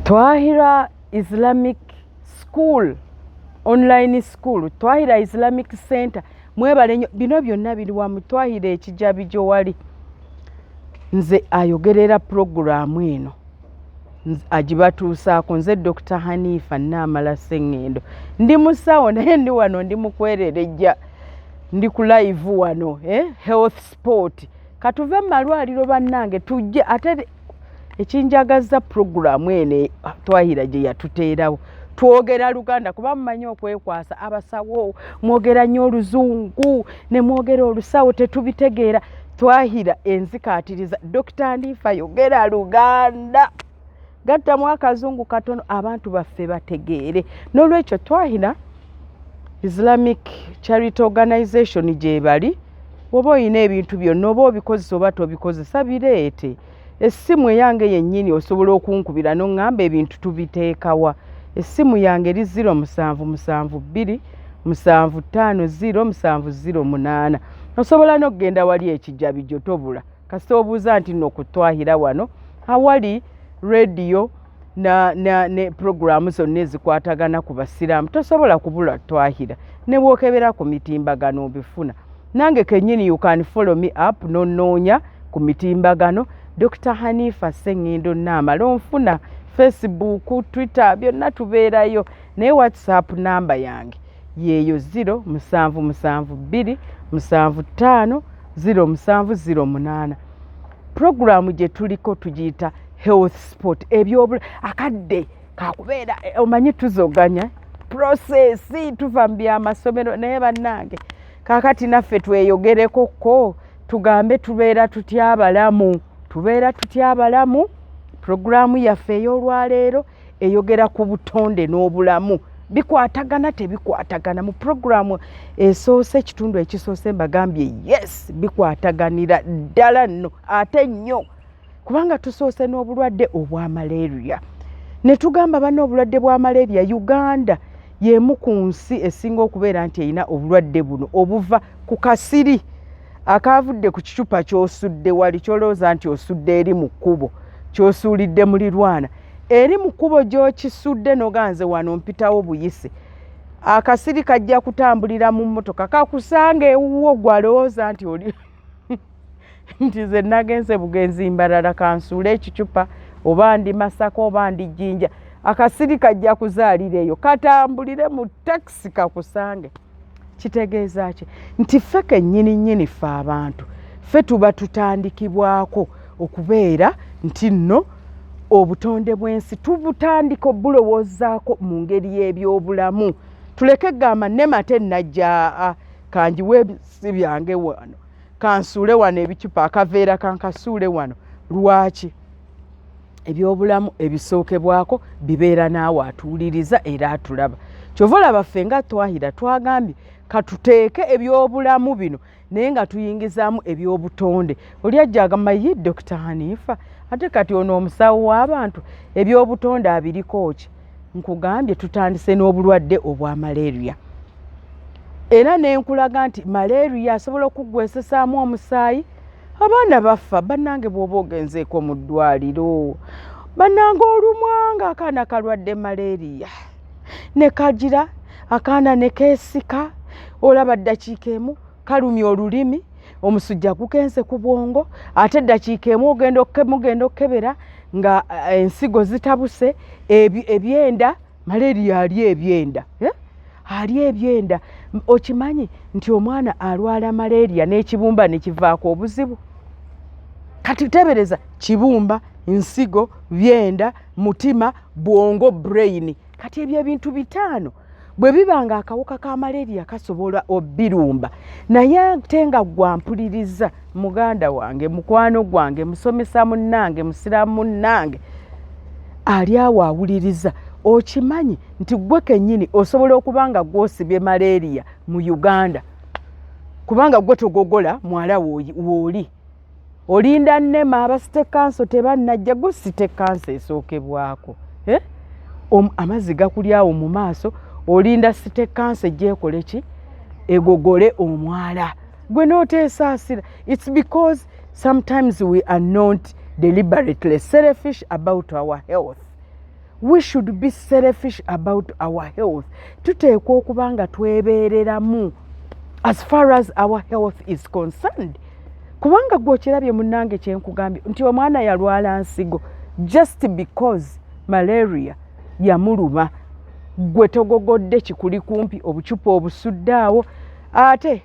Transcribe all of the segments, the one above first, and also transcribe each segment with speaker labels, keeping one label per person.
Speaker 1: Twahirah Islamic School, online school, Twahirah Islamic Center. Mwebale nnyo, bino byonna biri wa mu Twahirah ekijabi gy'owali. Nze ayogerera programu eno agibatuusaako, nze Dr. Hanifah Namala Sengendo. Ndi musawo naye ndi wano ndi mukwererejja, ndi ku live wano, health sport. Katuve mu malwaliro bannange tujje ate ekinjagaza programu ene Twahirah gye yatuteerawo. Twogera Luganda kuba mumanyi okwekwasa, abasawo mwogera nnyo Oluzungu ne mwogera Olusawo tetubitegeera. Twahirah enzikaatiriza, Dr. Hanifah yogera Luganda. Gattamu akazungu katono abantu baffe bategeere. N'olwekyo Twahirah Islamic Charity Organization gye bali, oba oyina ebintu byonna oba obikozesa oba tobikozesa bireete. Essimu eyange yennyini osobola okunkubira n'oŋŋamba ebintu tubiteekawa. Essimu yange eri 0772 750 708. Osobola n'okugenda wali ekijabi gyo tobula. Kasita obuuza nti nno ku Twahirah wano awali radio ne programu zonna ezikwatagana ku basiraamu tosobola kubula Twahirah. Ne bwokebera ku mitimbagano obifuna. Nange kennyini you can follow me up n'onnoonya ku mitimbagano Dr. Hanifah Sengendo Namala onfuna Facebook, Twitter byonna tubeerayo, ne WhatsApp namba yange yeeyo 0772 75 0708. Programu gye tuliko tugiyita health sport, ebyobula akadde kakubeera omanyi tuzoganya process tuva mu byamasomero naye bannange kakati naffe tweyogerekoko tugambe tubeera tutya abalamu. Programu yaffe ey'olwaleero eyogera ku butonde n'obulamu. Bikwatagana tebikwatagana mu programu esoose ekitundu ekisoose mbagambye yes bikwataganira ddala nno ate nnyo kubanga tusoose n'obulwadde obwa malaria. Ne tugamba bano obulwadde bwa malaria Uganda y'emu ku nsi esinga okubeera nti erina obulwadde buno obuva ku kasiri akavudde ku kicupa ky'osudde wali kyolowooza nti osudde eri mu kkubo ky'osuulidde mulirwana eri mu kkubo gy'okisudde n'oganze wano mpitawo buyise. Akasiri kajja kutambulira mu mmotoka kakusanga ewuwo gwalowooza nti oli nti ze nagenze bugenzi mbalala kansuula ekicupa oba ndi Masaka oba ndi Jjinja. Akasiri kajja kuzaalira eyo katambulire mu taxi kakusange. Kitegeeza ki? Nti ffe kennyini ffe abantu ffe tuba tutandikibwako okubeera nti nno obutonde bw'ensi tubutandika obulowoozaako mu ngeri y'ebyobulamu. Tuleke gamba ne mate najja kanjiwe ebisi byange wano kansuule wano ebicupa akaveera kankasuule wano. Lwaki? Ebyobulamu ebisookebwako bibeera naawe atuwuliriza era atulaba. Kyova olaba ffe nga Twahirah twagambye katuteeke ebyobulamu bino naye nga tuyingizaamu ebyobutonde. Oli ajja agamba ye Dr. Hanifah ate kati ono omusawo w'abantu ebyobutonde abiriko ki? Nkugambye tutandise n'obulwadde obwa malaria. Era nenkulaga nti malaria asobola okugwesesaamu omusaayi. Abaana baffa bannange bw'oba ogenzeeko mu ddwaliro. Bannange olumwanga akaana kalwadde malaria ne kagira akaana ne keesika olaba ddakiika emu kalumya olulimi omusujja gugenze ku bwongo ate ddakiika emu ogenda okukebera nga ensigo zitabuse ebyenda malaria ali ebyenda ali ebyenda. Okimanyi nti omwana alwala malaria n'ekibumba ne kivaako obuzibu? Kati tebereza kibumba, nsigo, byenda, mutima, bwongo, brain. Kati ebyo ebintu bitaano bwe bibanga akawuka ka malaria kasobola obbirumba. Naye ate nga gwampuliriza muganda wange, mukwano gwange, musomesa munnange, musiraamu munnange ali awo awuliriza, okimanyi nti gwe kennyini osobola okubanga gwosibye malaria mu Uganda kubanga gwe togogola mwala wooli. Olinda nnema abasite kanso tebannajja gwe site kanso esookebwako. Amazzi gakulyawo mu maaso olinda site kanso ejjeekole ki? Egogole omwala. Gwe nooteesaasira. It's because sometimes we are not deliberately selfish about our health. we should be selfish about our health. Tuteekwa okuba nga twebeereramu as far as our health is concerned. Kubanga gw'okirabye munnange kye nkugambye nti omwana yalwala nsigo just because malaria yamuluma, gwe togogodde kikuli kumpi obucupa obusuddaawo. Ate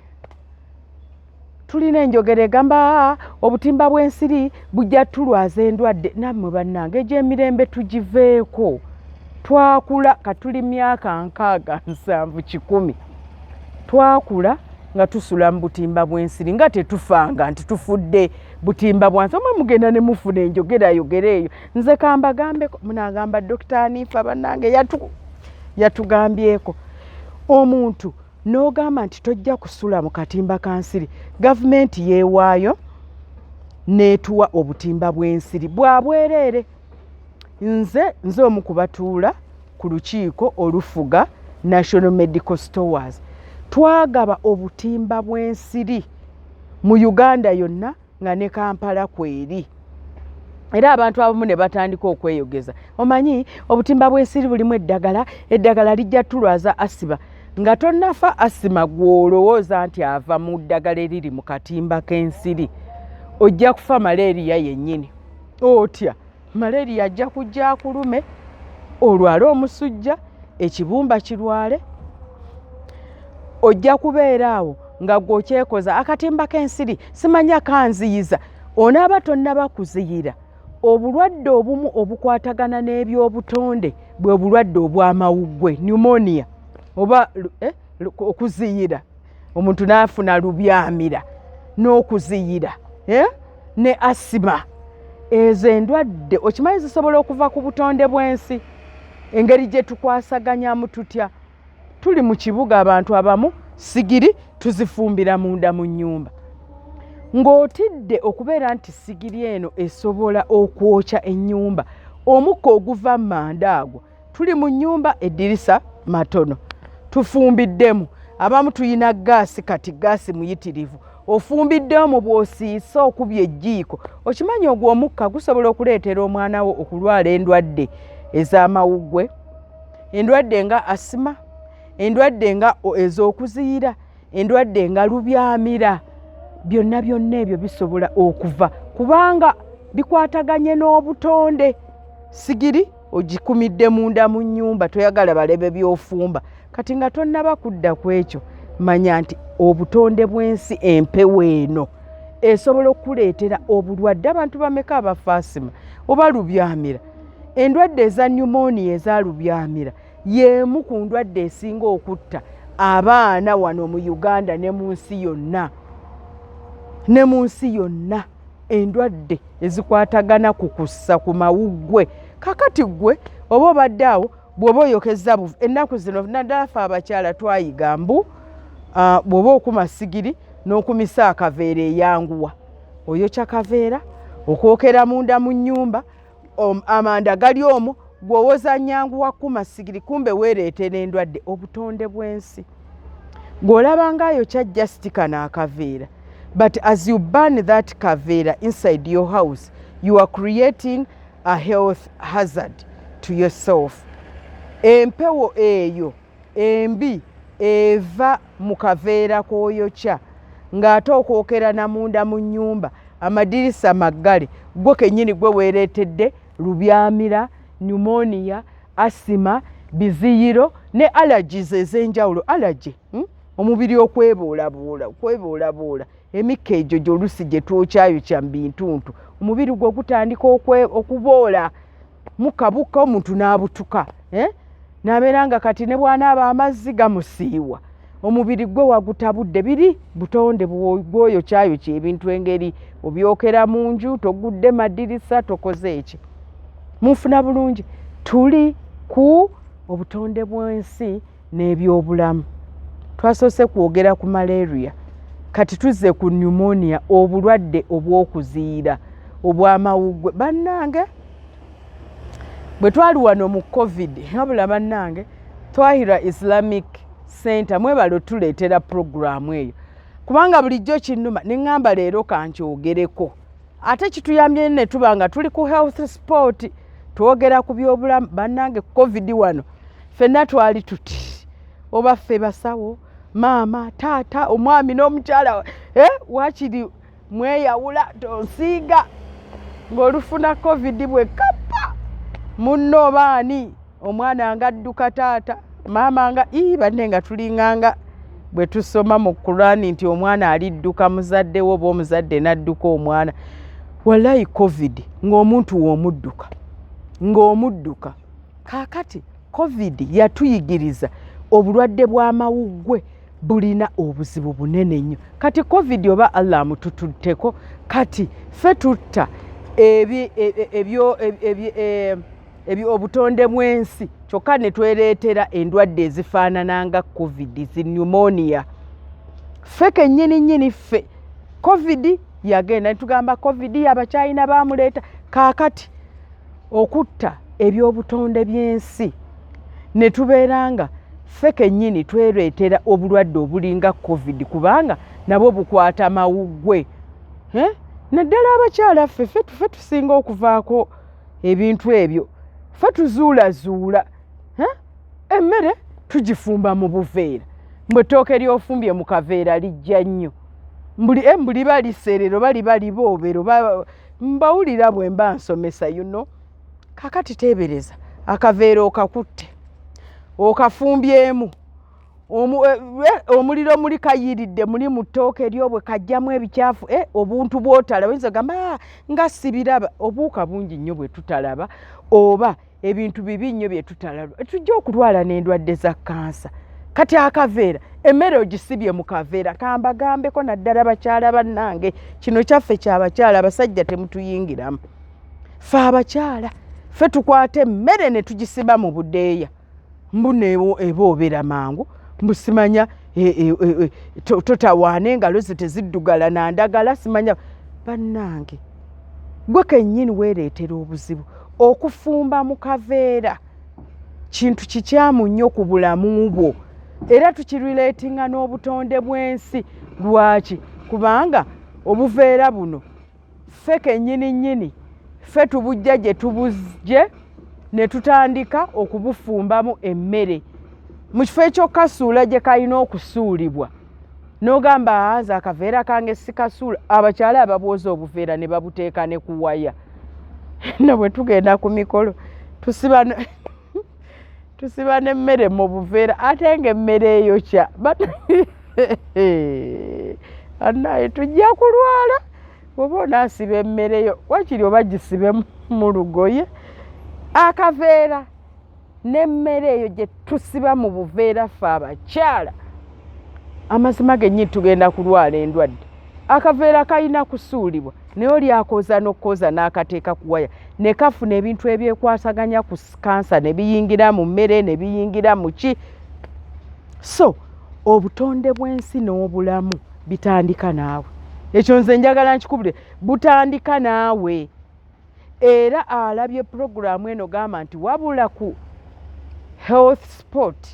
Speaker 1: tulina enjogera egamba obutimba bw'ensiri bujja tulwaza endwadde. Nammwe bannange egy'emirembe tugiveeko. Twakula katuli myaka 6, 7, 10. Twakula nga tusula mu butimba bw'ensiri nga tetufanga nti tufudde butimba bwansi. Omwe mugenda ne mufuna enjogera yogera eyo. Nze kambagambeko munagamba Dr. Hanifah bannange yatugambyeko. Omuntu n'ogamba nti tojja kusula mu katimba ka nsiri, gavumenti yeewaayo n'etuwa obutimba bw'ensiri bwa bwereere. Nze omu kubatuula ku lukiiko olufuga National Medical Stores. Twagaba obutimba bw'ensiri mu Uganda yonna nga ne Kampala kweri. Era abantu abamu ne batandika okweyogeza. Omanyi obutimba bw'ensiri bulimu eddagala lijja tulwaza asima. Nga tonnafa asima gw'olowooza nti ava mu ddagala eriri mu katimba k'ensiri. Ojja kufa malaria yennyini. Otya malaria ajja kujja akulume, olwale omusujja, ekibumba kirwale. Ojja kubeera awo nga gw'okyekoza akatimba k'ensiri simanya kanziyiza. Onaaba tonnaba kuziyira. Obulwadde obumu obukwatagana n'ebyobutonde bwe bulwadde obw'amawuggwe, pneumonia, oba okuziyira. Omuntu n'afuna lubyamira n'okuziyira, ne asima. Ezo endwadde okimanyi zisobola okuva ku butonde bw'ensi. Engeri gye tukwasaganyamu tutya. Tuli mu kibuga abantu abamu sigiri tuzifumbira munda mu nnyumba. Ng'otidde okubeera nti sigiri eno esobola okwokya ennyumba. Omukka oguva mu manda agwo. Tuli mu nnyumba eddirisa matono. Tufumbiddemu. Abamu tuyina gaasi, kati gaasi muyitirivu. Ofumbiddemu bw'osiisa okubya ejjiiko. Okimanyi ogwo omukka gusobola okuleetera omwana wo okulwala endwadde ez'amawuggwe, endwadde nga asima, endwadde nga ez'okuziyira, endwadde nga lubyamira. Byonna ebyo bisobola okuva kubanga bikwataganye n'obutonde. Sigiri ogikumidde munda mu nnyumba, toyagala balebe by'ofumba. Kati nga tonnaba kudda ku ekyo, manya nti obutonde bw'ensi, empewo eno esobola okuleetera obulwadde. Abantu bameka abafa asima oba lubyamira? Endwadde eza pneumonia eza lubyamira y'emu ku ndwadde esinga okutta abaana wano mu Uganda ne mu nsi yonna. Ne mu nsi yonna endwadde ezikwatagana ku kussa ku mawuggwe. Kakati gwe oba obadde awo bw'oba oyokeza buvu. Ennaku zino naddala ffe abakyala twayiga mbu bw'oba okuma sigiri n'okumisa akaveera eyanguwa. Oyokya kaveera okwokera munda mu nnyumba, amanda gali omwo, gw'owoza nnyanguwa kuma sigiri, kumbe weereetera endwadde. Obutonde bw'ensi. Gw'olaba ng'ayokya just kano akaveera. But as you burn that kavera inside your house, you are creating a health hazard to yourself. Empewo eyo embi eva mu kaveera k'oyokya ng'ate okwokera na munda mu nnyumba, amadirisa maggale, gwo kennyini gwe weereetedde lubyamira, pneumonia, asima, biziyiro ne allergies ez'enjawulo. Allergy, omubiri okweboolaboola. Emikka egyo gy'olusi gye twokyayokya mu bintuntu, omubiri gwe gutandika okuboola, mukabuka omuntu n'abutuka, n'abeera nga kati ne bw'anaaba amazzi gamusiiwa. Omubiri gwe wagutabudde. Biri butonde bw'oyokyayokya ebintu engeri obyokera mu nju, togudde madirisa, tokoze eki. Munfuna bulungi. Tuli ku obutonde bw'ensi n'ebyobulamu. Twasoose kwogera ku malaria. Kati tuzze ku pneumonia, obulwadde obw'okuziira obw'amawuggwe. Bannange bwe twali wano mu COVID, wabula bannange Twahirah Islamic Center mwebalo tuleetera programu eyo. Kubanga bulijjo kinnuma ne ngamba leero kankyogereko. Ate kituyambye ne tuba nga tuli ku health sport. twogera ku byobulamu bannange covid wano ffenna twali tuti oba ffe basawo maama taata omwami n'omukyala wakiri mweyawula tonsiiga ng'olufuna covid bwe kappa munno baani omwana nga adduka taata maama nga banne nga tulinganga bwe tusoma mu Qur'ani nti omwana alidduka muzadde wo oba omuzadde n'adduka omwana wallahi covid ng'omuntu ng'omudduka kaakati covid yatuyigiriza obulwadde bw'amawuggwe bulina obuzibu bunene nnyo kati covid oba Allah amututuddeko kati ffe tutta ebyo obutonde bw'ensi kyokka ne twereetera endwadde ezifaanana nga covid zi pneumonia ffe kennyini ffe covid yagenda netugamba covid abachina bamuleeta kaakati okutta ebyobutonde by'ensi ne tubeeranga ffe kennyini twereetera obulwadde obulinga covid kubanga nabwo bukwata mawuggwe naddala abakyala ffe tusinga okuvaako ebintu ebyo ffe tuzuulazuula emmere tugifumba mu buveera mbwe ettooke lyofumbye mu kaveera lijja nnyo mbuli baliserero bali boobero mbawulira bwe mba nsomesa kakati teebereza akaveera okakutte okafumbyemu omuliro muli kayiridde muli mu ttooke eryo bwe kajjamu ebikyafu obuntu bw'otalaba oyinza gamba nga sibiraba obuuka bungi nnyo bwe tutalaba oba ebintu bibi nnyo bye tutalaba tujja okulwala n'endwadde za kansa kati akaveera emmere ogisibye mu kaveera kambagambeko naddala bakyala bannange kino kyaffe ky'abakyala abasajja temutuyingiramu ffe abakyala ffe tukwata emmere ne tugisiba mu budeeya mbuneewo eboobera mangu mbusimanya totawaana engalo ze teziddugala nandagala simanya bannange gwe kennyini weereetera obuzibu okufumba mu kaveera kintu kikyamu nnyo ku bulamu bwo era tukirileetinga n'obutonde bw'ensi lwaki kubanga obuveera buno ffe kennyini ffe tubujja gye tubujje ne tutandika okubufumbamu emmere mu kifo ekyokasuula gye kalina okusuulibwa n'ogamba nze akaveera kange sikasuula abakyala ababwoza obuveera ne babuteeka ne ku waya na bwe tugenda ku mikolo tusiba n'emmere mu buveera ate ng'emmere eyo kya annaye tujja kulwala oba onaasiba emmere yo wakiri oba gisibe mu lugoye akaveera n'emmere eyo gye tusiba mu buveera ffe abakyala amazima gennyini tugenda kulwala endwadde akaveera kalina kusuulibwa naye oli akoza n'okkoza n'akateeka ku waya ne kafuna ebintu ebyekwasaganya ku kansa ne biyingira mu mmere ne biyingira mu ki so obutonde bw'ensi n'obulamu bitandika naawe ekyo nze njagala nkikubire butandika naawe era alabye puroguramu eno gamba nti wabula ku health sport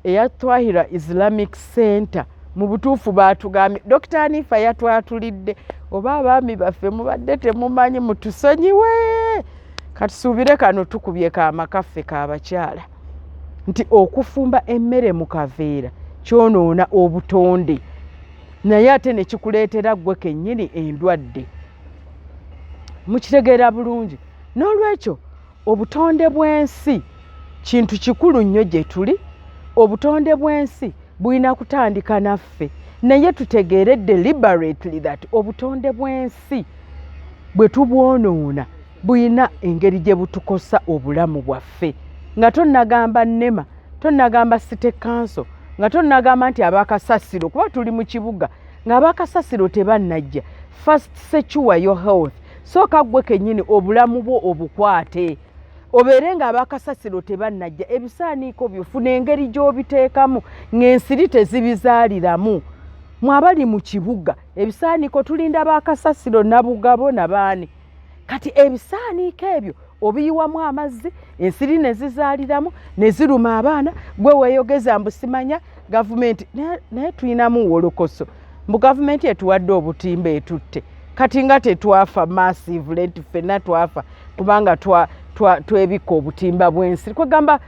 Speaker 1: eya Twahirah Islamic Center mu butuufu baatugambye Dr. Hanifah yatwatulidde oba abaami baffe mubadde temumanyi mutusonyiwe katusuubire kano tukubye kaamakaffe k'abakyala nti okufumba emmere mu kaveera kyonoona obutonde naye ate ne kikuleetera ggwe kennyini endwadde mukitegeera bulungi n'olwekyo obutonde bw'ensi kintu kikulu nnyo gye tuli obutonde bw'ensi bulina kutandika naffe naye tutegeeredde deliberately that obutonde bw'ensi bwe tubwonoona bulina engeri gye butukosa obulamu bwaffe nga tonnagamba nnema tonnagamba city council nga tonnagamba nti abakasasiro kuba tuli mu kibuga ng'abakasasiro tebannajja first secure your health sooka ggwe kennyini obulamu bwo obukwate obeere ng'abakasasiro tebannajja ebisaaniiko byofuna engeri gy'obiteekamu ng'ensiri tezibizaaliramu mwabali mu kibuga ebisaaniiko tulinda bakasasiro nabugabo nabaani kati ebisaaniiko ebyo obiyiwamu amazzi ensiri ne zizaaliramu ne ziruma abaana gwe weeyogeza mbusimanya gavumenti naye tulinamu wolokoso mbu gavumenti etuwadde obutimba etutte kati nga tetwafa massively nti ffenna twafa kubanga twebika obutimba bw'ensiri kwegamba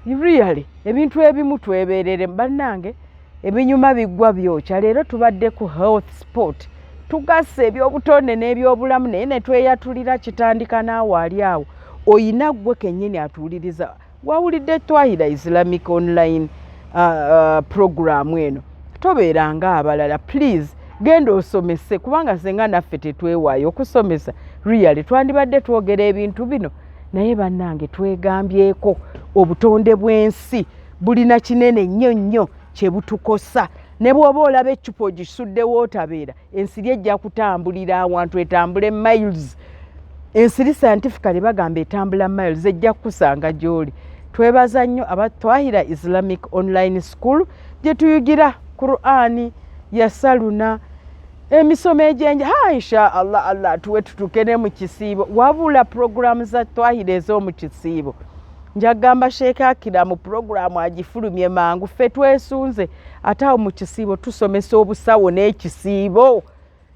Speaker 1: really ebintu ebimu tweberere bannange ebinyuma bigwa byokya. Leero tubadde ku health sport tugase ebyobutonde n'ebyobulamu naye ne tweyatulira kitandika naawe ali awo oyina gwe kennyini atuwuliriza wawulidde Twahirah Islamic online program eno tobeeranga abalala please genda osomese kubanga senga naffe tetwewaayo okusomesa really twandibadde twogera ebintu bino naye bannange twegambyeko obutonde bw'ensi bulina kinene nnyo nnyo kye butukosa ne bw'oba olaba eccupa ogisuddewo otabeera ensiri ejja kutambulira awantu etambule miles ensiri scientifically bagamba etambula miles ejja kukusanga gy'oli. Twebaza nnyo aba Twahirah Islamic online school gye tuyigira Qur'ani ya saluna emisomo egy'enje insha Allah tuwe tutukene mu kisiibo wabula programu za Twahirah ez'omu kisiibo njagamba Sheikh Akira mu programu agifulumye mangu ffe twesunze ate awo mu kisiibo tusomesa obusawo n'ekisiibo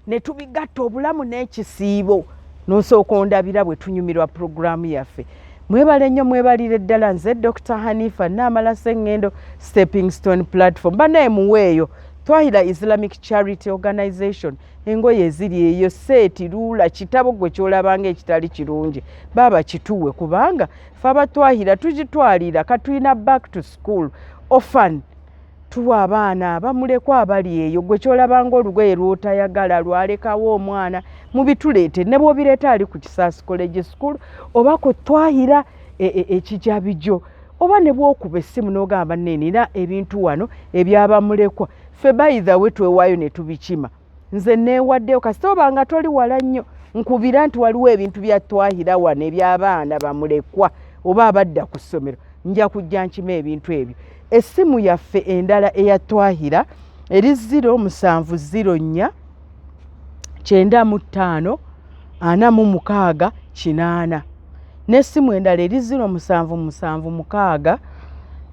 Speaker 1: ne tubigatta obulamu n'ekisiibo n'osooka ondabira bwe tunyumirwa programu yaffe. Mwebale nnyo mwebalire ddala nze Dr. Hanifah Namala Sengendo Stepping Stone Platform banaye muweeyo Twahirah Islamic Charity Organization engoye eziri eyo seeti lula kitabo gwe kyolabanga ekitali kirungi baba kituwe kubanga fe abatwahira tugitwalira katuyina back to school orphan tuwa abaana bamulekwa abali eyo gwe kyolabanga olugoye lwotayagala lwalekawo omwana mubituleete ne bwobireeta ali ku Kisaasi College School oba ku Twahirah ekijabijo oba ne bwokuba essimu n'ogamba neenina ebintu wano ebyabamulekwa ffe bayiza we twewaayo ne tubikima nze neewaddeyo kasita obanga toli wala nnyo nkubira nti waliwo ebintu bya Twahirah wano eby'abaana bamulekwa oba abadda ku ssomero nja kujja nkima ebintu ebyo. Essimu yaffe endala eya Twahirah eri 0704 95 46 n'essimu endala eri 0776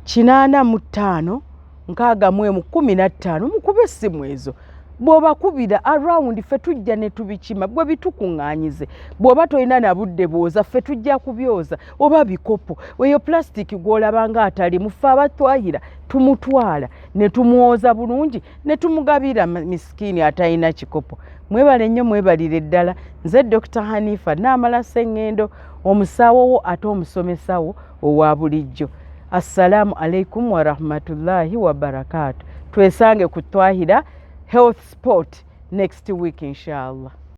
Speaker 1: 85 15 mukube essimu ezo bw'oba kubira around ffe tujja ne tubikima gwe bitukuŋŋaanyize bw'oba tolina na budde bwoza ffe tujja kubyoza oba bikopo eyo plastic gw'olabanga atali muffe abatwahira tumutwala ne tumwoza bulungi ne tumugabira misikini atalina kikopo. Mwebale nnyo mwebalire ddala nze Dr. Hanifah Namala Sengendo omusawo wo ate omusomesawo owa bulijjo. Assalamu alaikum wa rahmatullahi wa barakatuh. Twesange ku Twahirah Health Sport next week inshallah.